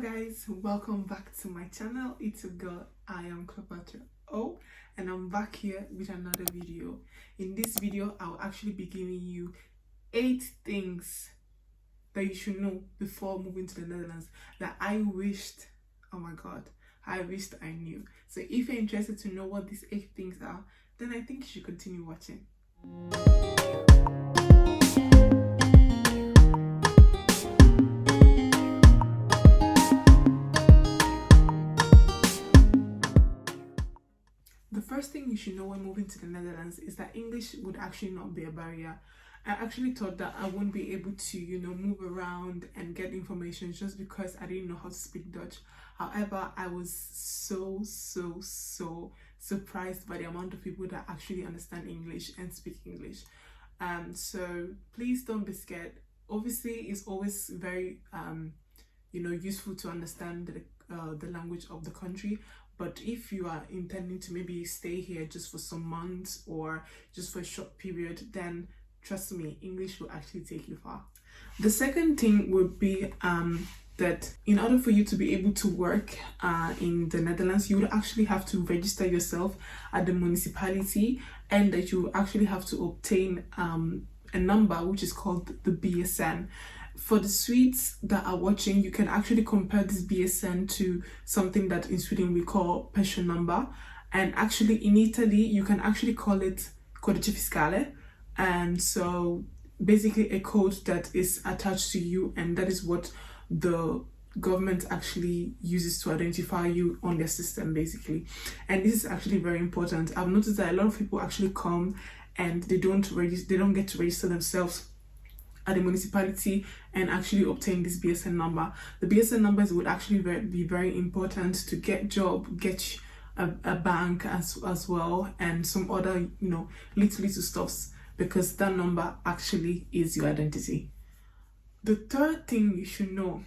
guys, welcome back to my channel. It's your girl IAmCleopatra O, and I'm back here with another video. In this video I'll actually be giving you 8 things that you should know before moving to the Netherlands that I wished, oh my god, I wished I knew. So if you're interested to know what these 8 things are, then I think you should continue watching. The first thing you should know when moving to the Netherlands is that English would actually not be a barrier. I actually thought that I wouldn't be able to, move around and get information just because I didn't know how to speak Dutch. However, I was so surprised by the amount of people that actually understand English and speak English. So please don't be scared. Obviously, it's always very, useful to understand the language of the country. But if you are intending to maybe stay here just for some months or just for a short period, then trust me, English will actually take you far. The second thing would be that in order for you to be able to work in the Netherlands, you would actually have to register yourself at the municipality, and that you actually have to obtain a number which is called the BSN. For the Swedes that are watching, you can actually compare this BSN to something that in Sweden we call pension number, and actually in Italy you can actually call it codice fiscale. And so basically a code that is attached to you, and that is what the government actually uses to identify you on their system basically. And this is actually very important. I've noticed that a lot of people actually come and they don't get to register themselves at the municipality and actually obtain this BSN number. The BSN numbers would actually be very important to get job, get a bank as well, and some other little stuffs, because that number actually is your identity. The third thing you should know,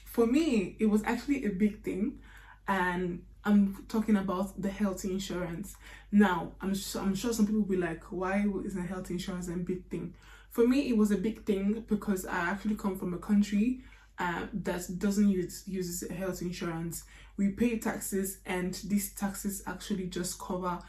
for me it was actually a big thing, and I'm talking about the health insurance. Now I'm sure some people will be like, why isn't health insurance a big thing? For me, it was a big thing because I actually come from a country that doesn't use health insurance. We pay taxes, and these taxes actually just cover,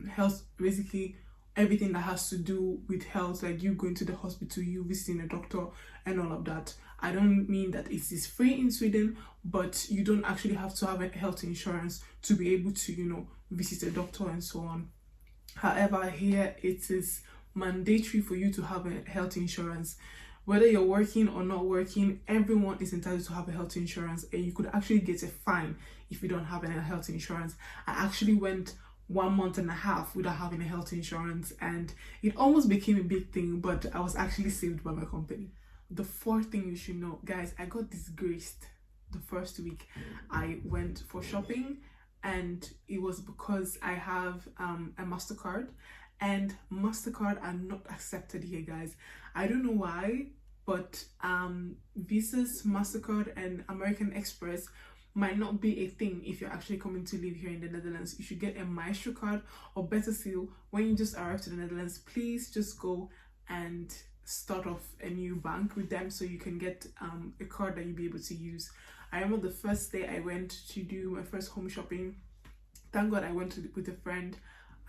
health, basically everything that has to do with health, like you going to the hospital, you visiting a doctor, and all of that. I don't mean that it is free in Sweden, but you don't actually have to have a health insurance to be able to, visit a doctor and so on. However, here it is mandatory for you to have a health insurance. Whether you're working or not working, everyone is entitled to have a health insurance, and you could actually get a fine if you don't have any health insurance. I actually went 1.5 months without having a health insurance, and it almost became a big thing, but I was actually saved by my company. The fourth thing you should know, guys, I got disgraced the first week I went for shopping, and it was because I have a Mastercard, and Mastercard are not accepted here, guys. I don't know why, but Visa's, Mastercard, and American Express might not be a thing if you're actually coming to live here in the Netherlands. You should get a Maestro card, or better still, when you just arrive to the Netherlands, please just go and start off a new bank with them so you can get a card that you'll be able to use. I remember the first day I went to do my first home shopping. Thank God I went with a friend.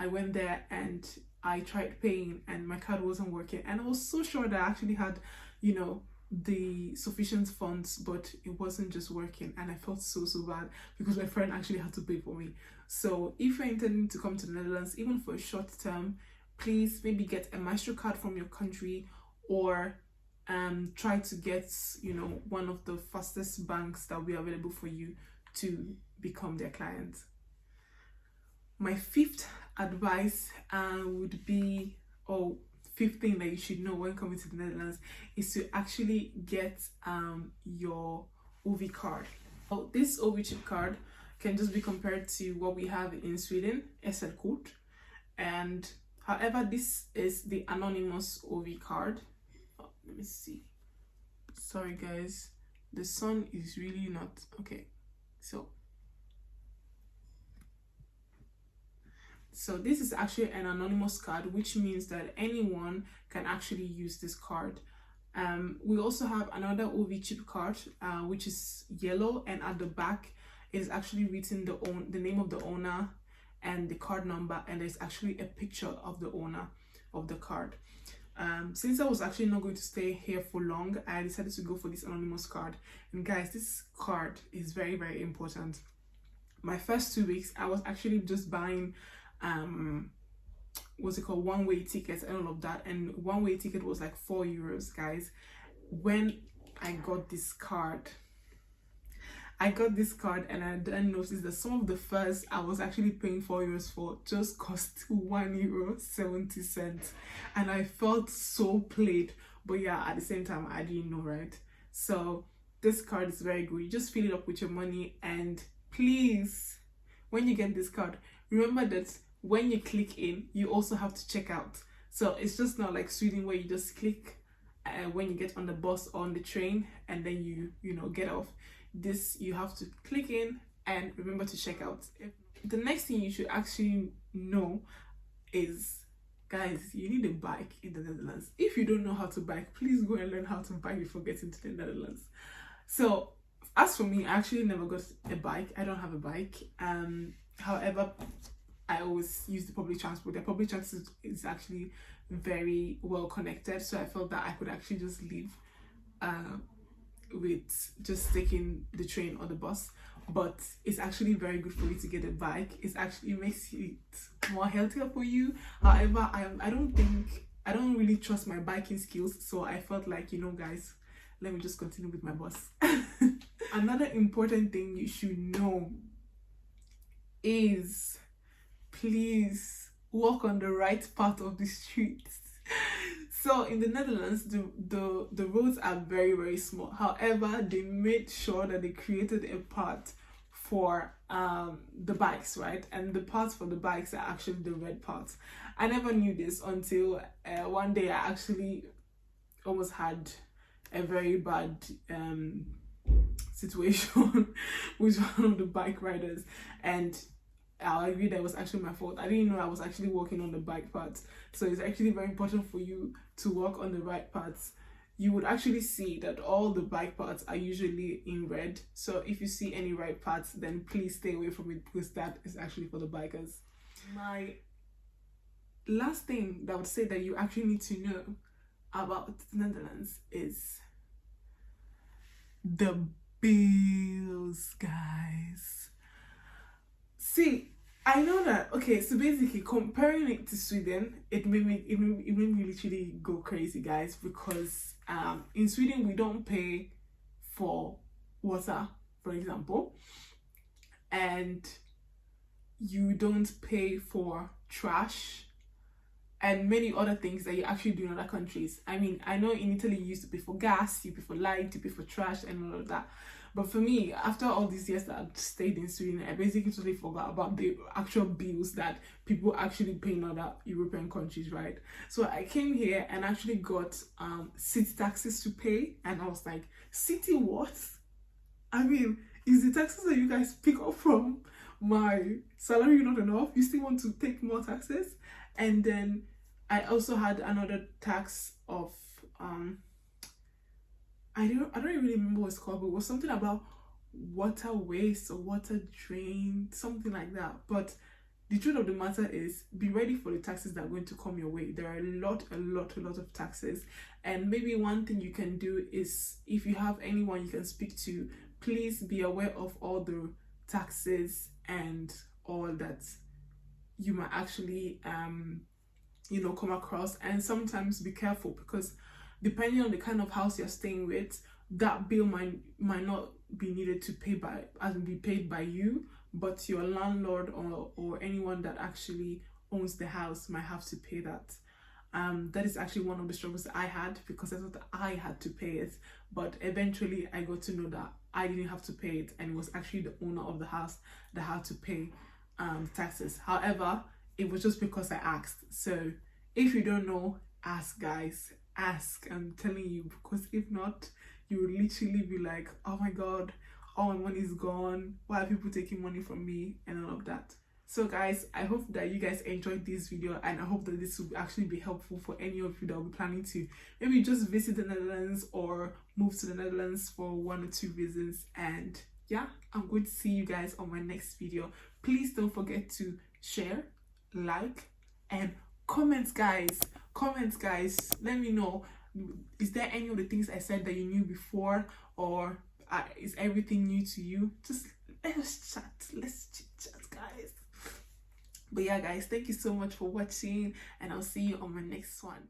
I went there and I tried paying, and my card wasn't working, and I was so sure that I actually had the sufficient funds, but it wasn't just working, and I felt so bad because my friend actually had to pay for me. So if you're intending to come to the Netherlands, even for a short term, please maybe get a Maestro card from your country, or try to get one of the fastest banks that will be available for you to become their client. My fifth advice would be, fifth thing that you should know when coming to the Netherlands, is to actually get your OV card. So this OV chip card can just be compared to what we have in Sweden, SL-kort, and however, this is the anonymous OV card. Let me see. Sorry guys, the sun is really not okay. So this is actually an anonymous card, which means that anyone can actually use this card. We also have another OV-chipcard, which is yellow, and at the back it is actually written the name of the owner and the card number, and there's actually a picture of the owner of the card. Since I was actually not going to stay here for long, I decided to go for this anonymous card. And guys, this card is very, very important. My first 2 weeks, I was actually just buying what's it called, one-way tickets and all of that, and one-way ticket was like €4, guys. When I got this card, and I then noticed that some of the fares I was actually paying €4 for just cost €1.70, and I felt so played. But yeah, at the same time, I didn't know, right? So this card is very good. You just fill it up with your money, and please, when you get this card, remember that when you click in, you also have to check out. So it's just not like Sweden where you just click when you get on the bus or on the train and then you know get off. This, you have to click in and remember to check out. The next thing you should actually know is, guys, you need a bike in the Netherlands. If you don't know how to bike, please go and learn how to bike before getting to the Netherlands. So as for me, I actually never got a bike. I don't have a bike. However, I always use the public transport. The public transport is actually very well connected, so I felt that I could actually just leave with just taking the train or the bus. But it's actually very good for you to get a bike. It makes it more healthier for you. However, I don't really trust my biking skills, so I felt like, you know, guys, let me just continue with my bus. Another important thing you should know is, please walk on the right part of the streets. So in the Netherlands, the roads are very, very small. However, they made sure that they created a path for the bikes, right? And the paths for the bikes are actually the red paths. I never knew this until one day I actually almost had a very bad situation with one of the bike riders, and I'll agree that it was actually my fault. I didn't know I was actually walking on the bike paths. So it's actually very important for you to walk on the right paths. You would actually see that all the bike paths are usually in red. So if you see any right paths, then please stay away from it, because that is actually for the bikers. My last thing that I would say that you actually need to know about the Netherlands is the bills, guys. See, I know that, okay, so basically comparing it to Sweden, it made me literally go crazy, guys, because in Sweden we don't pay for water, for example, and you don't pay for trash and many other things that you actually do in other countries. I mean, I know in Italy you used to pay for gas, you pay for light, you pay for trash and all of that. But for me, after all these years that I've stayed in Sweden, I basically totally forgot about the actual bills that people actually pay in other European countries, right? So I came here and actually got city taxes to pay, and I was like, city what? I mean, is the taxes that you guys pick up from my salary not enough? You still want to take more taxes? And then I also had another tax of I don't really remember what it's called, but it was something about water waste or water drain, something like that. But the truth of the matter is, be ready for the taxes that are going to come your way. There are a lot of taxes. And maybe one thing you can do is, if you have anyone you can speak to, please be aware of all the taxes and all that you might actually you know, come across. And sometimes be careful, because depending on the kind of house you're staying with, that bill might not be needed to be paid by you, but your landlord or anyone that actually owns the house might have to pay that. That is actually one of the struggles that I had, because I thought that I had to pay it, but eventually I got to know that I didn't have to pay it, and it was actually the owner of the house that had to pay taxes. However, it was just because I asked. So if you don't know, ask, guys. Ask, I'm telling you, because if not, you will literally be like, oh my god, all my money is gone, why are people taking money from me, and all of that. So guys, I hope that you guys enjoyed this video, and I hope that this will actually be helpful for any of you that will be planning to maybe just visit the Netherlands or move to the Netherlands for 1 or 2 reasons. And yeah, I'm going to see you guys on my next video. Please don't forget to share, like, and comments guys. Let me know, is there any of the things I said that you knew before, or is everything new to you? Just let's chit chat guys. But yeah guys, thank you so much for watching, and I'll see you on my next one.